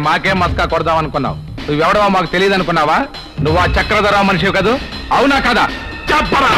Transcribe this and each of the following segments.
మాకేం మస్కా కొడదాం అనుకున్నావు? నువ్వెవడవో మాకు తెలియదు అనుకున్నావా? నువ్వు ఆ చక్రధర మనిషివి కదూ? అవునా కదా? చెప్పరా.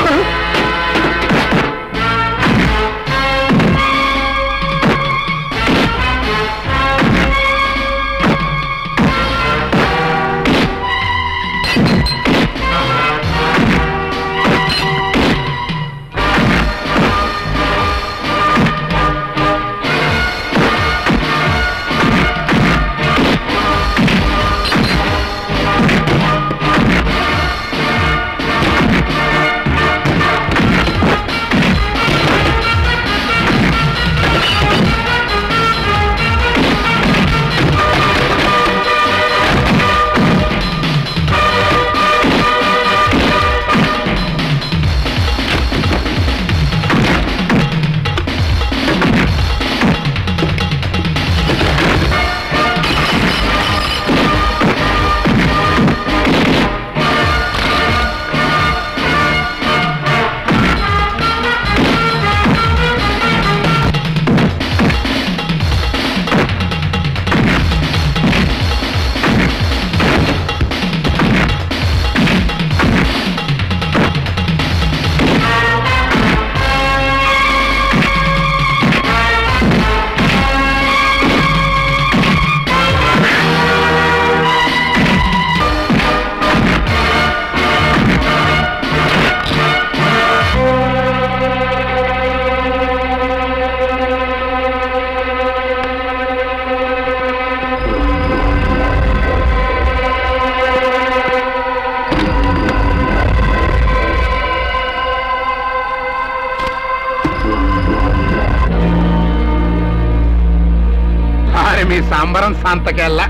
మీ సాంబరం సంతకెళ్ళ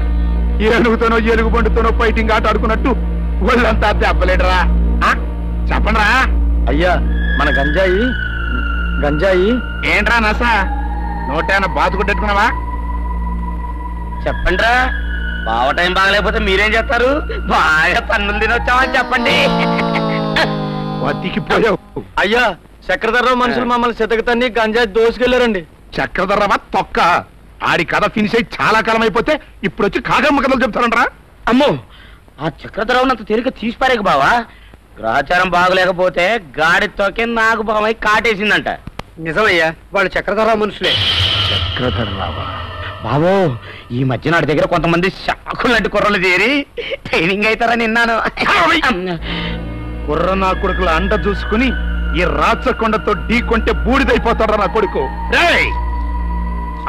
ఏనుగుతోనో ఏనుగు బండుతోనో ఫైటింగ్ ఆట ఆడుకున్నట్టు వాళ్ళంతా దెబ్బలేడరా. చెప్పండిరా. అయ్యా మన గంజాయి ఏంట్రా నస? నోటేనా బాతుకుంటున్నావా? చెప్పండిరా. బావ టైం బాగలేకపోతే మీరేం చేస్తారు? బాగా పన్నులు తినొచ్చామని చెప్పండి. బతికిపోయావు. అయ్యా చక్రధర్రావు మనుషులు మమ్మల్ని చెతకతన్ని గంజాయి దోసుకెళ్లారండి. చక్రధర్రవా తొక్క. ఆడి కథ ఫినిష్ అయ్యి చాలా కాలం అయిపోతే ఇప్పుడు వచ్చి కాగమ్మ కథలు చెప్తారంట్రా. అమ్మో, ఆ చక్రధరావునంత తేలిక తీసిపారేక బావా. గ్రహచారం బాగలేకపోతే గాడితోకే నాకు బావై కాటేసిందంట. నిజమయ్యా, వాళ్ళు చక్రధరావు మనుషులే. చక్రధర్రావా? బావో, ఈ మధ్య నాటి దగ్గర కొంతమంది శాఖలు లాంటి కుర్రలు చేరి ట్రైనింగ్ అవుతారని విన్నాను. కుర్ర నా కొడుకుల అండ చూసుకుని ఈ రాచకొండతో ఢీ కొంటే బూడిదైపోతాడు నా కొడుకు.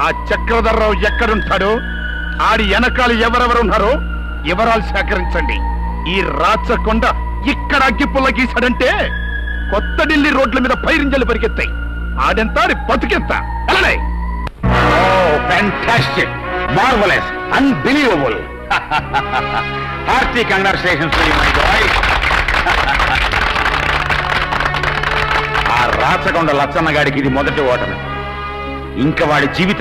ఆ చక్రధర్రావు ఎక్కడుంటాడో, ఆడి వెనకాల ఎవరెవరున్నారో వివరాలు సేకరించండి. ఈ రాచకొండ ఇక్కడ అగ్గిపుల్ల గీసాడంటే కొత్త ఢిల్లీ రోడ్ల మీద పైరింజలు పరిగెత్తాయి. ఆడెంత బతుకెంత. Fantastic, marvellous, unbelievable. Hearty congratulations to you my boy. ఆ రాచకొండ లచ్చన్నగాడికి ఇది మొదటి ఓటమి. ఇంకా వాడి జీవితం